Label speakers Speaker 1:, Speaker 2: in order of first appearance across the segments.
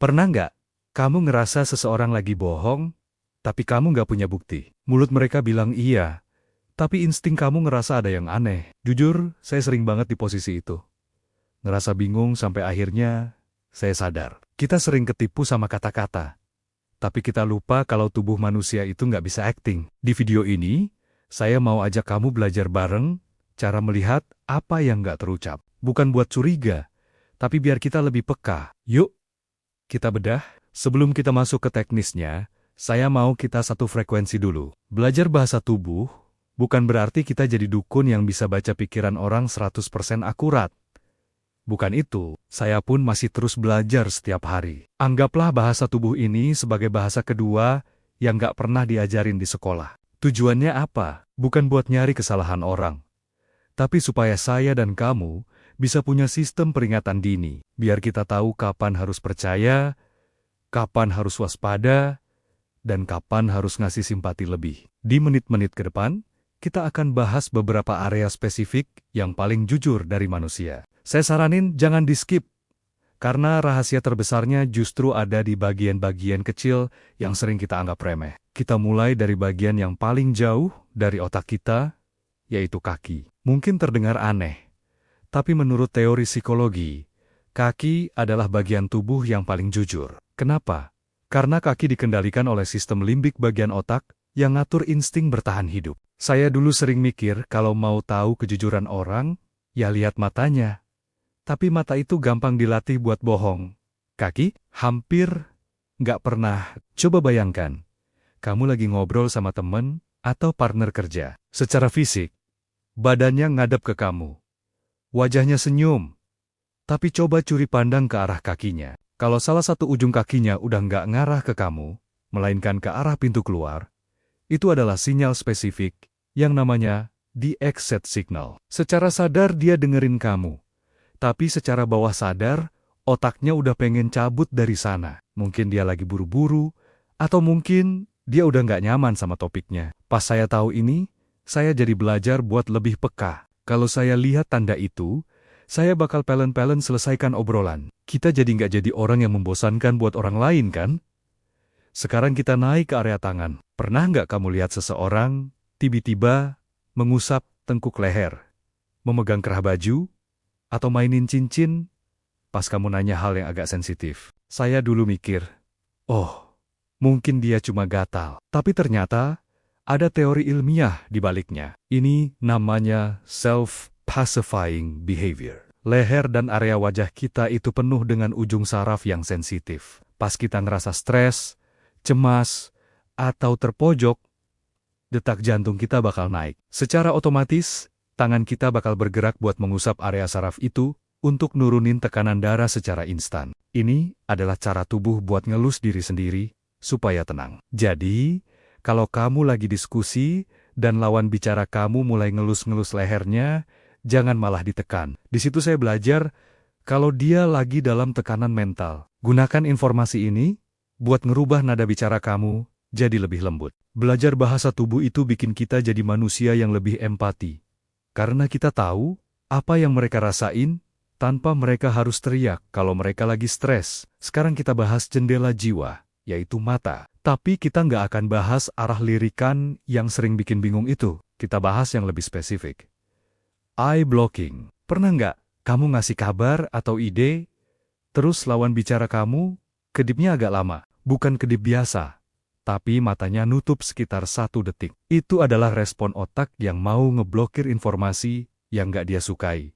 Speaker 1: Pernah nggak kamu ngerasa seseorang lagi bohong, tapi kamu nggak punya bukti? Mulut mereka bilang iya, tapi insting kamu ngerasa ada yang aneh. Jujur, saya sering banget di posisi itu. Ngerasa bingung sampai akhirnya saya sadar. Kita sering ketipu sama kata-kata, tapi kita lupa kalau tubuh manusia itu nggak bisa acting. Di video ini, saya mau ajak kamu belajar bareng cara melihat apa yang nggak terucap. Bukan buat curiga, tapi biar kita lebih peka. Yuk, kita bedah. Sebelum kita masuk ke teknisnya, saya mau kita satu frekuensi dulu. Belajar bahasa tubuh bukan berarti kita jadi dukun yang bisa baca pikiran orang 100% akurat. Bukan itu, saya pun masih terus belajar setiap hari. Anggaplah bahasa tubuh ini sebagai bahasa kedua yang nggak pernah diajarin di sekolah. Tujuannya apa? Bukan buat nyari kesalahan orang, tapi supaya saya dan kamu bisa punya sistem peringatan dini, biar kita tahu kapan harus percaya, kapan harus waspada, dan kapan harus ngasih simpati lebih. Di menit-menit ke depan, kita akan bahas beberapa area spesifik yang paling jujur dari manusia. Saya saranin jangan di-skip, karena rahasia terbesarnya justru ada di bagian-bagian kecil yang sering kita anggap remeh. Kita mulai dari bagian yang paling jauh dari otak kita, yaitu kaki. Mungkin terdengar aneh, tapi menurut teori psikologi, kaki adalah bagian tubuh yang paling jujur. Kenapa? Karena kaki dikendalikan oleh sistem limbik bagian otak yang ngatur insting bertahan hidup. Saya dulu sering mikir kalau mau tahu kejujuran orang, ya lihat matanya. Tapi mata itu gampang dilatih buat bohong. Kaki? Hampir nggak pernah. Coba bayangkan, kamu lagi ngobrol sama temen atau partner kerja. Secara fisik, badannya ngadep ke kamu. Wajahnya senyum. Tapi coba curi pandang ke arah kakinya. Kalau salah satu ujung kakinya udah nggak ngarah ke kamu, melainkan ke arah pintu keluar, itu adalah sinyal spesifik yang namanya the exit signal. Secara sadar dia dengerin kamu, tapi secara bawah sadar, otaknya udah pengen cabut dari sana. Mungkin dia lagi buru-buru, atau mungkin dia udah nggak nyaman sama topiknya. Pas saya tahu ini, saya jadi belajar buat lebih peka. Kalau saya lihat tanda itu, saya bakal pelen-pelen selesaikan obrolan. Kita jadi nggak jadi orang yang membosankan buat orang lain, kan? Sekarang kita naik ke area tangan. Pernah nggak kamu lihat seseorang tiba-tiba mengusap tengkuk leher, memegang kerah baju, atau mainin cincin pas kamu nanya hal yang agak sensitif? Saya dulu mikir, oh, mungkin dia cuma gatal. Tapi ternyata ada teori ilmiah di baliknya. Ini namanya self-pacifying behavior. Leher dan area wajah kita itu penuh dengan ujung saraf yang sensitif. Pas kita ngerasa stres, cemas, atau terpojok, detak jantung kita bakal naik. Secara otomatis, tangan kita bakal bergerak buat mengusap area saraf itu untuk nurunin tekanan darah secara instan. Ini adalah cara tubuh buat ngelus diri sendiri supaya tenang. Jadi, kalau kamu lagi diskusi dan lawan bicara kamu mulai ngelus-ngelus lehernya, jangan malah ditekan. Di situ saya belajar kalau dia lagi dalam tekanan mental. Gunakan informasi ini buat ngerubah nada bicara kamu jadi lebih lembut. Belajar bahasa tubuh itu bikin kita jadi manusia yang lebih empati. Karena kita tahu apa yang mereka rasain tanpa mereka harus teriak kalau mereka lagi stres. Sekarang kita bahas jendela jiwa, yaitu mata. Tapi kita nggak akan bahas arah lirikan yang sering bikin bingung itu. Kita bahas yang lebih spesifik. Eye blocking. Pernah nggak kamu ngasih kabar atau ide, terus lawan bicara kamu, kedipnya agak lama? Bukan kedip biasa, tapi matanya nutup sekitar 1 detik. Itu adalah respon otak yang mau ngeblokir informasi yang nggak dia sukai.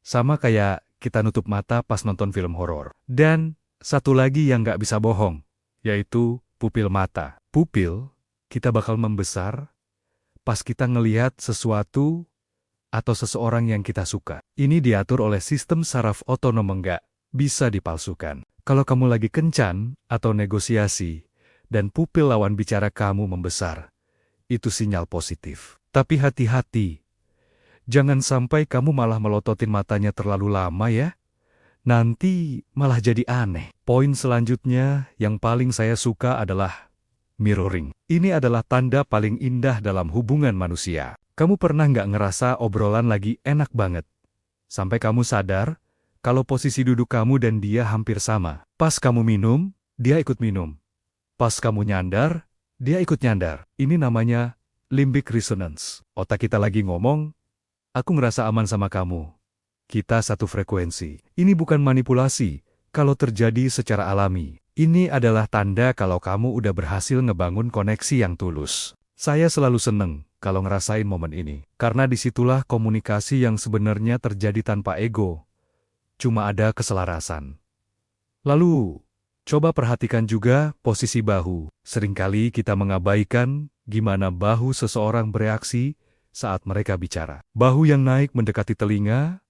Speaker 1: Sama kayak kita nutup mata pas nonton film horor. Dan satu lagi yang nggak bisa bohong, yaitu pupil mata. Pupil, kita bakal membesar pas kita ngelihat sesuatu atau seseorang yang kita suka. Ini diatur oleh sistem saraf otonom, nggak bisa dipalsukan. Kalau kamu lagi kencan atau negosiasi, dan pupil lawan bicara kamu membesar, itu sinyal positif. Tapi hati-hati, jangan sampai kamu malah melototin matanya terlalu lama ya. Nanti malah jadi aneh. Poin selanjutnya yang paling saya suka adalah mirroring. Ini adalah tanda paling indah dalam hubungan manusia. Kamu pernah nggak ngerasa obrolan lagi enak banget? Sampai kamu sadar kalau posisi duduk kamu dan dia hampir sama. Pas kamu minum, dia ikut minum. Pas kamu nyandar, dia ikut nyandar. Ini namanya limbic resonance. Otak kita lagi ngomong, aku ngerasa aman sama kamu. Kita satu frekuensi. Ini bukan manipulasi kalau terjadi secara alami. Ini adalah tanda kalau kamu udah berhasil ngebangun koneksi yang tulus. Saya selalu seneng kalau ngerasain momen ini. Karena disitulah komunikasi yang sebenarnya terjadi tanpa ego. Cuma ada keselarasan. Lalu, coba perhatikan juga posisi bahu. Seringkali kita mengabaikan gimana bahu seseorang bereaksi saat mereka bicara. Bahu yang naik mendekati telinga,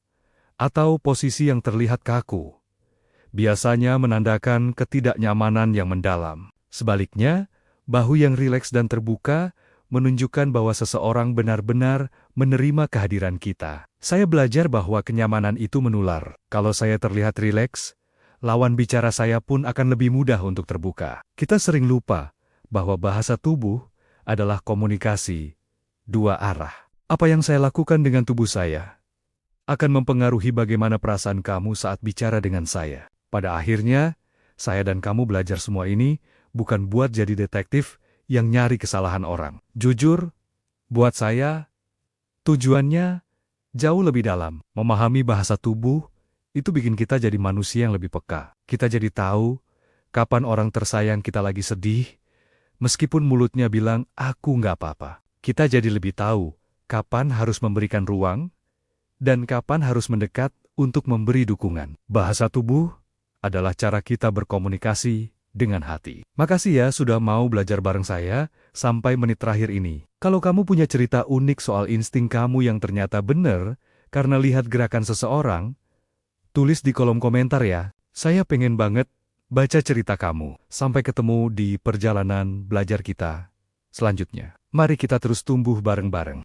Speaker 1: atau posisi yang terlihat kaku, biasanya menandakan ketidaknyamanan yang mendalam. Sebaliknya, bahu yang rileks dan terbuka menunjukkan bahwa seseorang benar-benar menerima kehadiran kita. Saya belajar bahwa kenyamanan itu menular. Kalau saya terlihat rileks, lawan bicara saya pun akan lebih mudah untuk terbuka. Kita sering lupa bahwa bahasa tubuh adalah komunikasi dua arah. Apa yang saya lakukan dengan tubuh saya akan mempengaruhi bagaimana perasaan kamu saat bicara dengan saya. Pada akhirnya, saya dan kamu belajar semua ini bukan buat jadi detektif yang nyari kesalahan orang. Jujur, buat saya, tujuannya jauh lebih dalam. Memahami bahasa tubuh, itu bikin kita jadi manusia yang lebih peka. Kita jadi tahu kapan orang tersayang kita lagi sedih, meskipun mulutnya bilang, aku nggak apa-apa. Kita jadi lebih tahu kapan harus memberikan ruang, dan kapan harus mendekat untuk memberi dukungan. Bahasa tubuh adalah cara kita berkomunikasi dengan hati. Makasih ya sudah mau belajar bareng saya sampai menit terakhir ini. Kalau kamu punya cerita unik soal insting kamu yang ternyata benar karena lihat gerakan seseorang, tulis di kolom komentar ya. Saya pengen banget baca cerita kamu. Sampai ketemu di perjalanan belajar kita selanjutnya. Mari kita terus tumbuh bareng-bareng.